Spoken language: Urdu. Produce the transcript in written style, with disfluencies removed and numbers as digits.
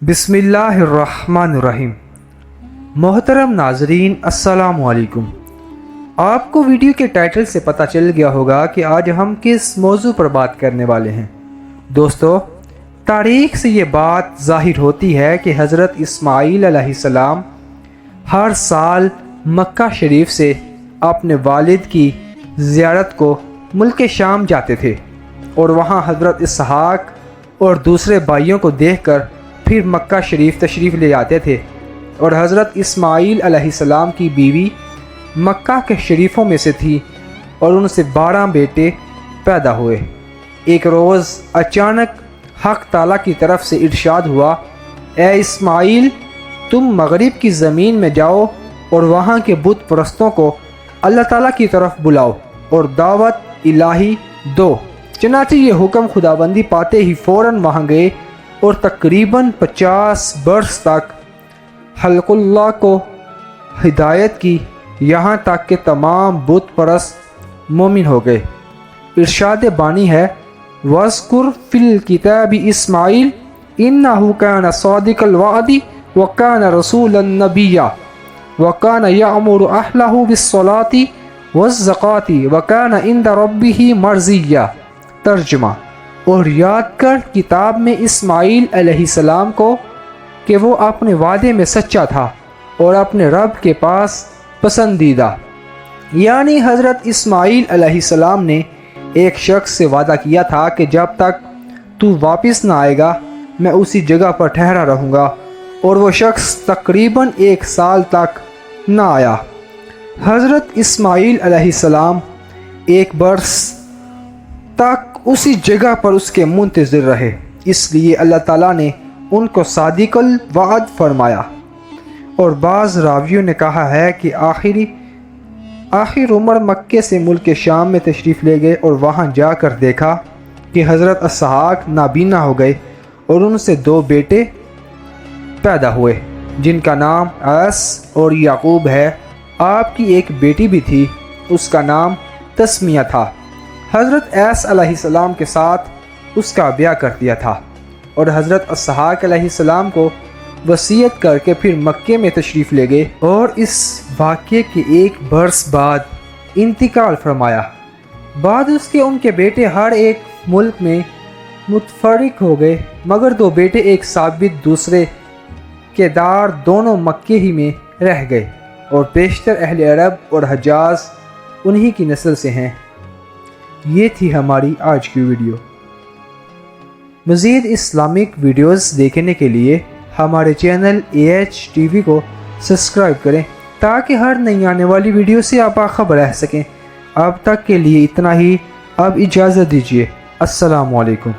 بسم اللہ الرحمن الرحیم۔ محترم ناظرین السلام علیکم۔ آپ کو ویڈیو کے ٹائٹل سے پتہ چل گیا ہوگا کہ آج ہم کس موضوع پر بات کرنے والے ہیں۔ دوستو، تاریخ سے یہ بات ظاہر ہوتی ہے کہ حضرت اسماعیل علیہ السلام ہر سال مکہ شریف سے اپنے والد کی زیارت کو ملک شام جاتے تھے اور وہاں حضرت اسحاق اور دوسرے بھائیوں کو دیکھ کر پھر مکہ شریف تشریف لے جاتے تھے، اور حضرت اسماعیل علیہ السلام کی بیوی مکہ کے شریفوں میں سے تھی اور ان سے 12 بیٹے پیدا ہوئے۔ ایک روز اچانک حق تعالیٰ کی طرف سے ارشاد ہوا، اے اسماعیل، تم مغرب کی زمین میں جاؤ اور وہاں کے بت پرستوں کو اللہ تعالیٰ کی طرف بلاؤ اور دعوت الہی دو۔ چنانچہ یہ حکم خداوندی پاتے ہی فوراً وہاں گئے اور تقریباً 50 برس تک خلق اللہ کو ہدایت کی، یہاں تک کہ تمام بت پرست مومن ہو گئے۔ ارشاد بانی ہے، وَاذْكُرْ فِي الْكِتَابِ إِسْمَاعِيلَ إِنَّهُ كَانَ صَادِقَ الْوَعْدِ وَكَانَ رَسُولًا نَبِيًّا وَكَانَ يَأْمُرُ أَهْلَهُ بِالصَّلَاةِ وَالزَّكَاةِ وَكَانَ عِندَ رَبِّهِ مَرْضِيًّا۔ ترجمہ: اور یاد کر کتاب میں اسماعیل علیہ السلام کو کہ وہ اپنے وعدے میں سچا تھا اور اپنے رب کے پاس پسندیدہ۔ یعنی حضرت اسماعیل علیہ السلام نے ایک شخص سے وعدہ کیا تھا کہ جب تک تو واپس نہ آئے گا میں اسی جگہ پر ٹھہرا رہوں گا، اور وہ شخص تقریباً 1 سال تک نہ آیا۔ حضرت اسماعیل علیہ السلام 1 برس تک اسی جگہ پر اس کے منتظر رہے، اس لیے اللہ تعالیٰ نے ان کو صادق الوعد فرمایا۔ اور بعض راویوں نے کہا ہے کہ آخر عمر مکے سے ملک شام میں تشریف لے گئے اور وہاں جا کر دیکھا کہ حضرت اسحاق نابینا ہو گئے اور ان سے 2 بیٹے پیدا ہوئے جن کا نام عیس اور یعقوب ہے۔ آپ کی ایک بیٹی بھی تھی، اس کا نام تسمیہ تھا۔ حضرت عیس علیہ السلام کے ساتھ اس کا بیاہ کر دیا تھا، اور حضرت اسحاق علیہ السلام کو وصیت کر کے پھر مکے میں تشریف لے گئے اور اس واقعے کے 1 برس بعد انتقال فرمایا۔ بعد اس کے ان کے بیٹے ہر ایک ملک میں متفرق ہو گئے، مگر 2 بیٹے ایک ثابت دوسرے کے دار دونوں مکے ہی میں رہ گئے، اور بیشتر اہل عرب اور حجاز انہی کی نسل سے ہیں۔ یہ تھی ہماری آج کی ویڈیو۔ مزید اسلامک ویڈیوز دیکھنے کے لیے ہمارے چینل AH TV کو سبسکرائب کریں تاکہ ہر نئی آنے والی ویڈیو سے آپ باخبر رہ سکیں۔ اب تک کے لیے اتنا ہی، اب اجازت دیجیے۔ السلام علیکم۔